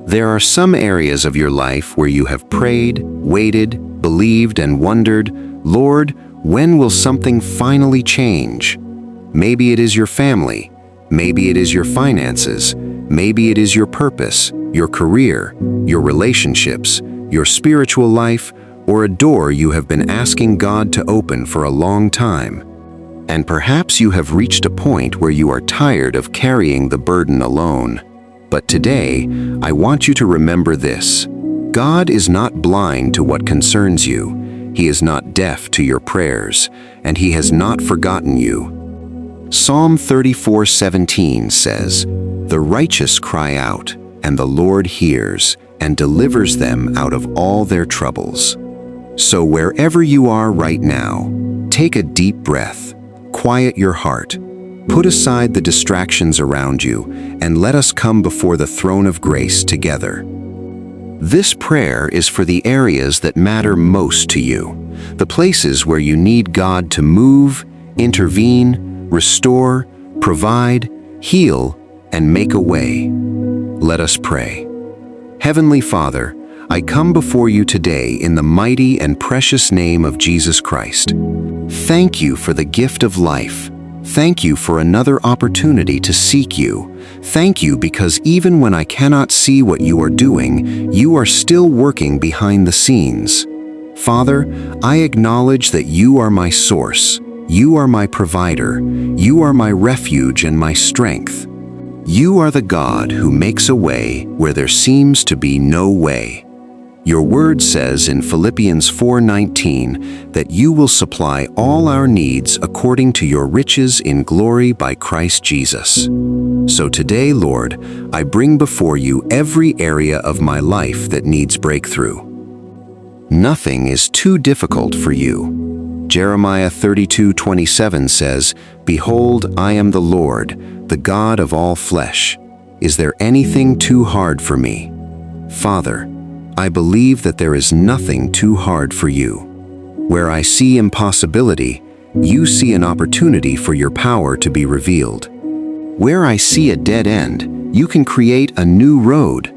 There are some areas of your life where you have prayed, waited, believed, and wondered, Lord, when will something finally change? Maybe it is your family. Maybe it is your finances. Maybe it is your purpose, your career, your relationships, your spiritual life, or a door you have been asking God to open for a long time. And perhaps you have reached a point where you are tired of carrying the burden alone. But today, I want you to remember this. God is not blind to what concerns you. He is not deaf to your prayers, and He has not forgotten you. Psalm 34:17 says, "The righteous cry out, and the Lord hears, and delivers them out of all their troubles." So wherever you are right now, take a deep breath, quiet your heart, put aside the distractions around you, and let us come before the throne of grace together. This prayer is for the areas that matter most to you, the places where you need God to move, intervene, restore, provide, heal, and make a way. Let us pray. Heavenly Father, I come before you today in the mighty and precious name of Jesus Christ. Thank you for the gift of life. Thank you for another opportunity to seek you. Thank you because even when I cannot see what you are doing, you are still working behind the scenes. Father, I acknowledge that you are my source. You are my provider. You are my refuge and my strength. You are the God who makes a way where there seems to be no way. Your word says in Philippians 4:19 that you will supply all our needs according to your riches in glory by Christ Jesus. So today, Lord, I bring before you every area of my life that needs breakthrough. Nothing is too difficult for you. Jeremiah 32:27 says, "Behold, I am the Lord, the God of all flesh. Is there anything too hard for me?" Father, I believe that there is nothing too hard for you. Where I see impossibility, you see an opportunity for your power to be revealed. Where I see a dead end, you can create a new road.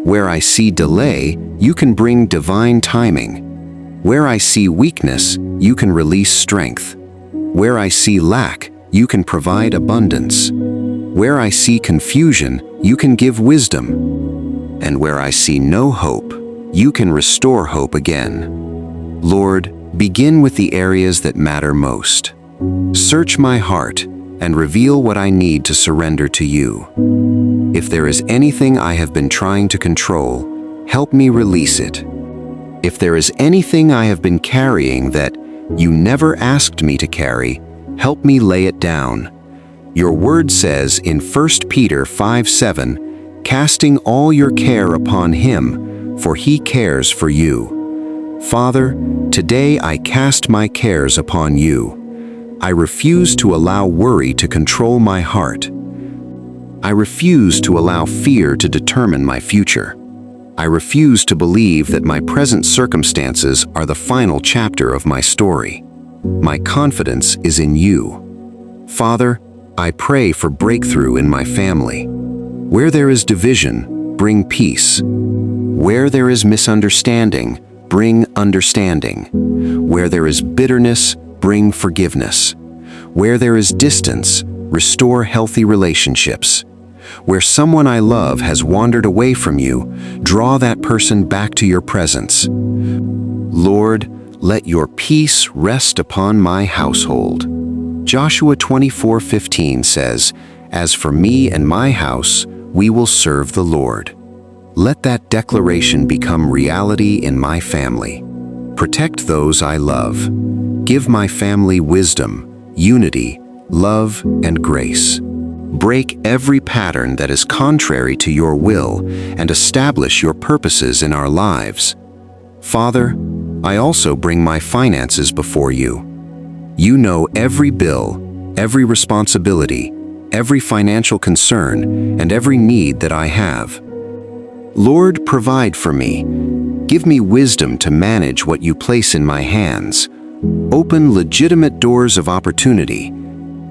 Where I see delay, you can bring divine timing. Where I see weakness, you can release strength. Where I see lack, you can provide abundance. Where I see confusion, you can give wisdom. And where I see no hope, you can restore hope again. Lord, begin with the areas that matter most. Search my heart and reveal what I need to surrender to you. If there is anything I have been trying to control, help me release it. If there is anything I have been carrying that you never asked me to carry, help me lay it down. Your word says in 1 Peter 5:7, "Casting all your care upon him, for he cares for you." Father, today I cast my cares upon you. I refuse to allow worry to control my heart. I refuse to allow fear to determine my future. I refuse to believe that my present circumstances are the final chapter of my story. My confidence is in you. Father, I pray for breakthrough in my family. Where there is division, bring peace. Where there is misunderstanding, bring understanding. Where there is bitterness, bring forgiveness. Where there is distance, restore healthy relationships. Where someone I love has wandered away from you, draw that person back to your presence. Lord, let your peace rest upon my household. Joshua 24:15 says, "As for me and my house, we will serve the Lord." Let that declaration become reality in my family. Protect those I love. Give my family wisdom, unity, love, and grace. Break every pattern that is contrary to your will and establish your purposes in our lives. Father, I also bring my finances before you. You know every bill, every responsibility, every financial concern, and every need that I have. Lord, provide for me. Give me wisdom to manage what you place in my hands. Open legitimate doors of opportunity.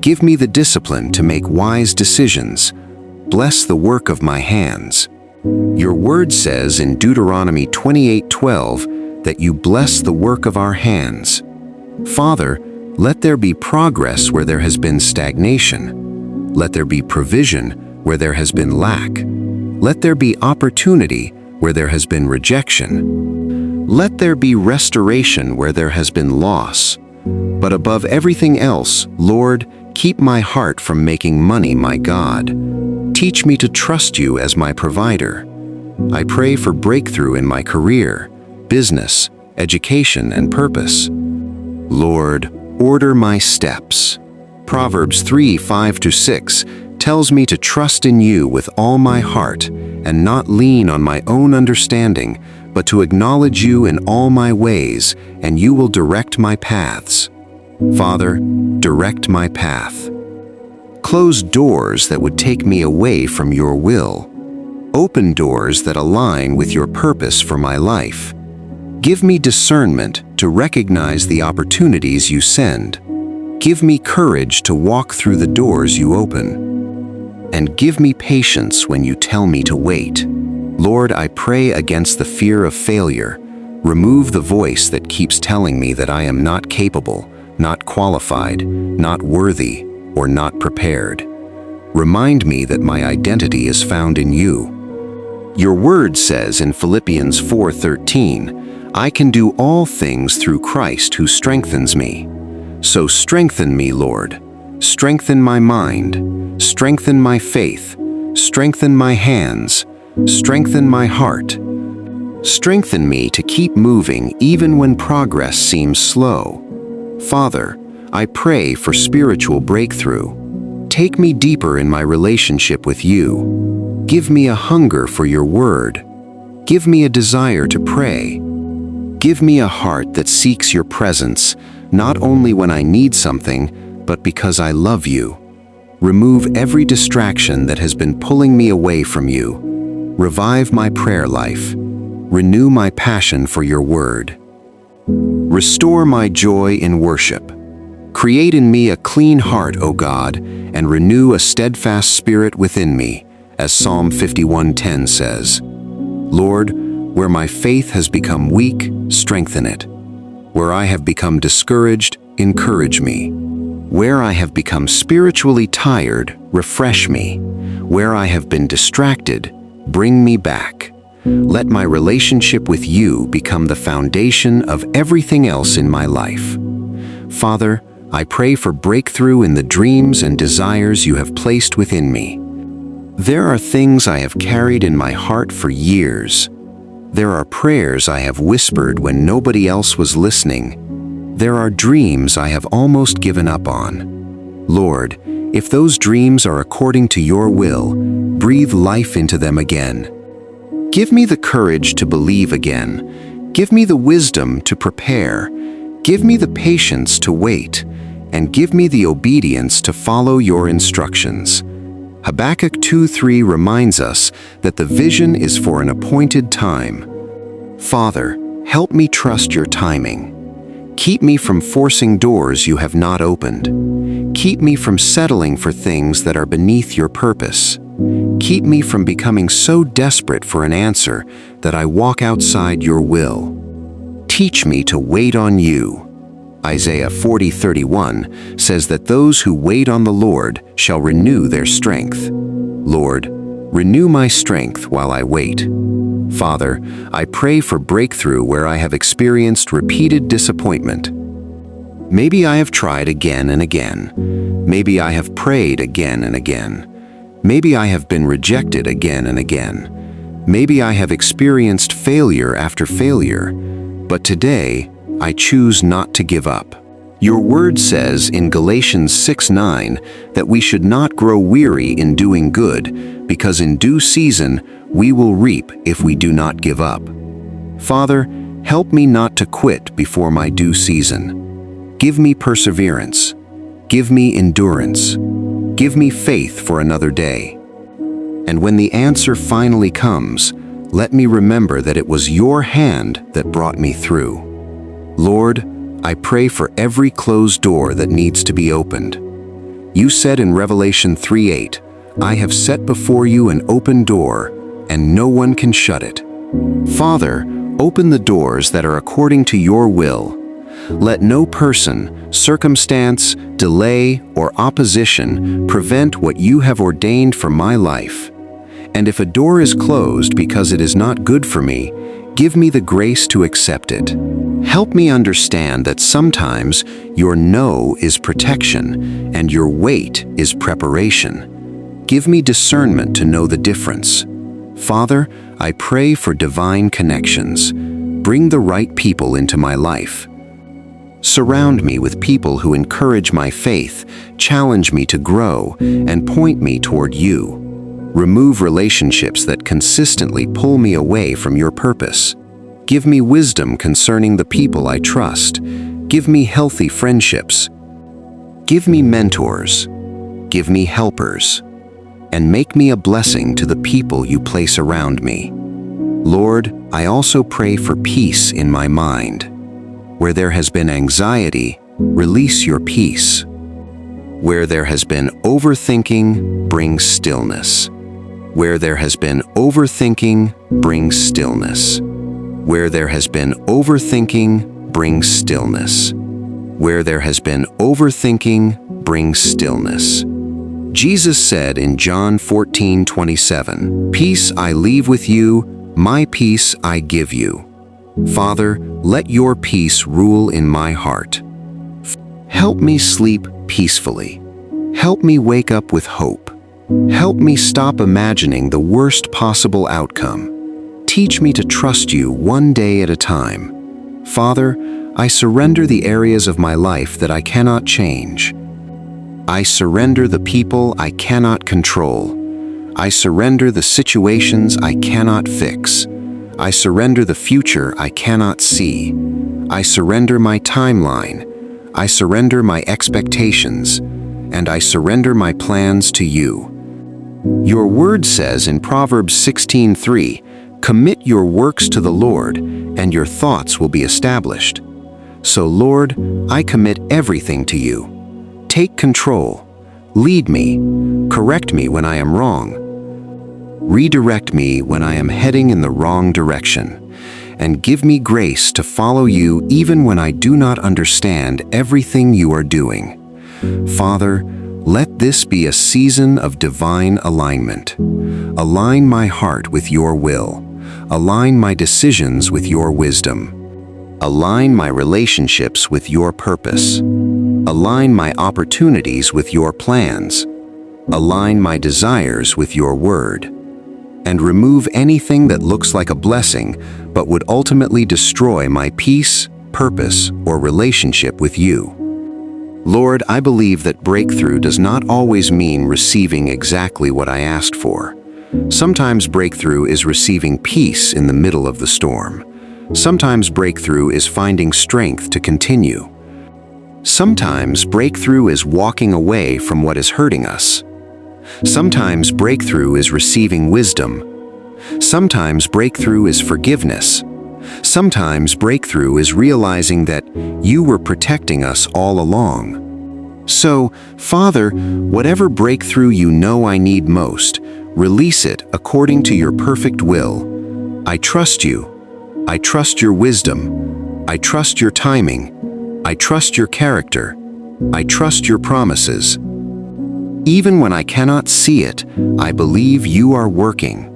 Give me the discipline to make wise decisions. Bless the work of my hands. Your word says in Deuteronomy 28:12 that you bless the work of our hands. Father, let there be progress where there has been stagnation. Let there be provision where there has been lack. Let there be opportunity where there has been rejection. Let there be restoration where there has been loss. But above everything else, Lord, keep my heart from making money my God. Teach me to trust you as my provider. I pray for breakthrough in my career, business, education, and purpose. Lord, order my steps. Proverbs 3:5-6 tells me to trust in you with all my heart and not lean on my own understanding, but to acknowledge you in all my ways, and you will direct my paths. Father, direct my path. Close doors that would take me away from your will. Open doors that align with your purpose for my life. Give me discernment to recognize the opportunities you send. Give me courage to walk through the doors you open. And give me patience when you tell me to wait. Lord, I pray against the fear of failure. Remove the voice that keeps telling me that I am not capable, not qualified, not worthy, or not prepared. Remind me that my identity is found in you. Your word says in Philippians 4:13, I can do all things through Christ who strengthens me. So strengthen me, Lord. Strengthen my mind. Strengthen my faith. Strengthen my hands. Strengthen my heart. Strengthen me to keep moving even when progress seems slow. Father, I pray for spiritual breakthrough. Take me deeper in my relationship with you. Give me a hunger for your word. Give me a desire to pray. Give me a heart that seeks your presence, not only when I need something, but because I love you. Remove every distraction that has been pulling me away from you. Revive my prayer life. Renew my passion for your word. Restore my joy in worship. Create in me a clean heart, O God, and renew a steadfast spirit within me, as Psalm 51:10 says. Lord, where my faith has become weak, strengthen it. Where I have become discouraged, encourage me. Where I have become spiritually tired, refresh me. Where I have been distracted, bring me back. Let my relationship with you become the foundation of everything else in my life. Father, I pray for breakthrough in the dreams and desires you have placed within me. There are things I have carried in my heart for years. There are prayers I have whispered when nobody else was listening. There are dreams I have almost given up on. Lord, if those dreams are according to your will, breathe life into them again. Give me the courage to believe again. Give me the wisdom to prepare. Give me the patience to wait. And give me the obedience to follow your instructions. Habakkuk 2:3 reminds us that the vision is for an appointed time. Father, help me trust your timing. Keep me from forcing doors you have not opened. Keep me from settling for things that are beneath your purpose. Keep me from becoming so desperate for an answer that I walk outside your will. Teach me to wait on you. Isaiah 40:31 says that those who wait on the Lord shall renew their strength. Lord, renew my strength while I wait. Father, I pray for breakthrough where I have experienced repeated disappointment. Maybe I have tried again and again. Maybe I have prayed again and again. Maybe I have been rejected again and again. Maybe I have experienced failure after failure. But today, I choose not to give up. Your word says in Galatians 6:9 that we should not grow weary in doing good, because in due season we will reap if we do not give up. Father, help me not to quit before my due season. Give me perseverance. Give me endurance. Give me faith for another day. And when the answer finally comes, let me remember that it was your hand that brought me through. Lord, I pray for every closed door that needs to be opened. You said in Revelation 3:8, I have set before you an open door, and no one can shut it. Father, open the doors that are according to your will. Let no person, circumstance, delay, or opposition prevent what you have ordained for my life. And if a door is closed because it is not good for me, give me the grace to accept it. Help me understand that sometimes your no is protection and your wait is preparation. Give me discernment to know the difference. Father, I pray for divine connections. Bring the right people into my life. Surround me with people who encourage my faith, challenge me to grow, and point me toward you. Remove relationships that consistently pull me away from your purpose. Give me wisdom concerning the people I trust. Give me healthy friendships. Give me mentors. Give me helpers. And make me a blessing to the people you place around me. Lord, I also pray for peace in my mind. Where there has been anxiety, release your peace. Where there has been overthinking, bring stillness. Where there has been overthinking, bring stillness. Where there has been overthinking, bring stillness. Where there has been overthinking, bring stillness. Jesus said in John 14:27, "Peace I leave with you, my peace I give you." Father, let your peace rule in my heart. Help me sleep peacefully. Help me wake up with hope. Help me stop imagining the worst possible outcome. Teach me to trust you one day at a time. Father, I surrender the areas of my life that I cannot change. I surrender the people I cannot control. I surrender the situations I cannot fix. I surrender the future I cannot see. I surrender my timeline. I surrender my expectations. And I surrender my plans to you. Your word says in Proverbs 16:3, "Commit your works to the Lord, and your thoughts will be established." So, Lord, I commit everything to you. Take control. Lead me. Correct me when I am wrong. Redirect me when I am heading in the wrong direction. And give me grace to follow you even when I do not understand everything you are doing. Father, let this be a season of divine alignment. Align my heart with your will. Align my decisions with your wisdom. Align my relationships with your purpose. Align my opportunities with your plans. Align my desires with your word. And remove anything that looks like a blessing but would ultimately destroy my peace, purpose, or relationship with you. Lord, I believe that breakthrough does not always mean receiving exactly what I asked for. Sometimes breakthrough is receiving peace in the middle of the storm. Sometimes breakthrough is finding strength to continue. Sometimes breakthrough is walking away from what is hurting us. Sometimes breakthrough is receiving wisdom. Sometimes breakthrough is forgiveness. Sometimes breakthrough is realizing that you were protecting us all along. So, Father, whatever breakthrough you know I need most, release it according to your perfect will. I trust you. I trust your wisdom. I trust your timing. I trust your character. I trust your promises. Even when I cannot see it, I believe you are working.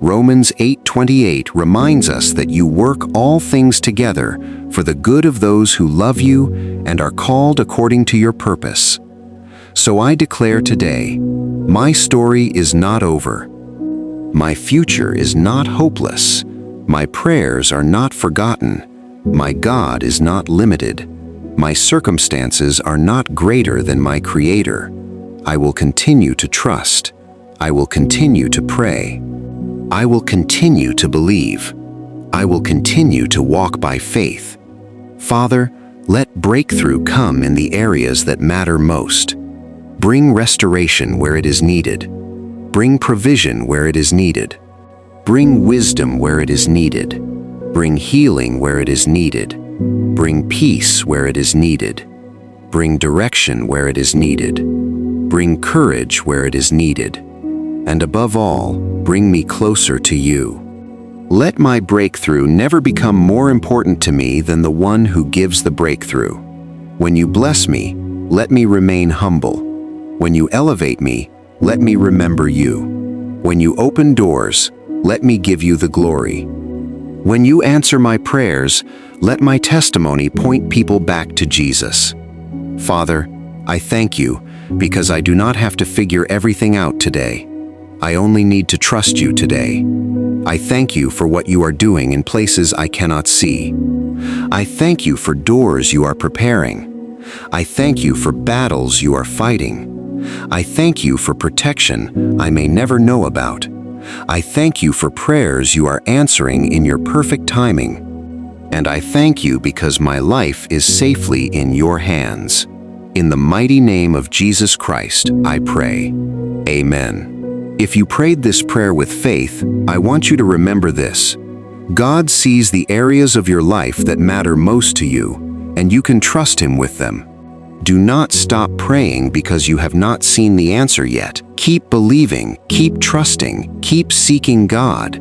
Romans 8:28 reminds us that you work all things together for the good of those who love you and are called according to your purpose. So I declare today, my story is not over. My future is not hopeless. My prayers are not forgotten. My God is not limited. My circumstances are not greater than my Creator. I will continue to trust. I will continue to pray. I will continue to believe. I will continue to walk by faith. Father, let breakthrough come in the areas that matter most. Bring restoration where it is needed. Bring provision where it is needed. Bring wisdom where it is needed. Bring healing where it is needed. Bring peace where it is needed. Bring direction where it is needed. Bring courage where it is needed. and above all, bring me closer to you. Let my breakthrough never become more important to me than the one who gives the breakthrough. When you bless me, let me remain humble. When you elevate me, let me remember you. When you open doors, let me give you the glory. When you answer my prayers, let my testimony point people back to Jesus. Father, I thank you because I do not have to figure everything out today. I only need to trust you today. I thank you for what you are doing in places I cannot see. I thank you for doors you are preparing. I thank you for battles you are fighting. I thank you for protection I may never know about. I thank you for prayers you are answering in your perfect timing. And I thank you because my life is safely in your hands. In the mighty name of Jesus Christ, I pray. Amen. If you prayed this prayer with faith, I want you to remember this. God sees the areas of your life that matter most to you, and you can trust Him with them. Do not stop praying because you have not seen the answer yet. Keep believing, keep trusting, keep seeking God.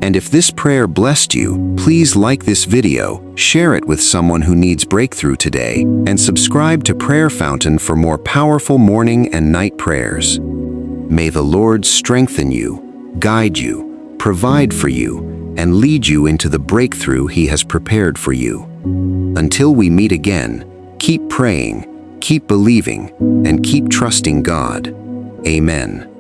And if this prayer blessed you, please like this video, share it with someone who needs breakthrough today, and subscribe to Prayer Fountain for more powerful morning and night prayers. May the Lord strengthen you, guide you, provide for you, and lead you into the breakthrough He has prepared for you. Until we meet again, keep praying, keep believing, and keep trusting God. Amen.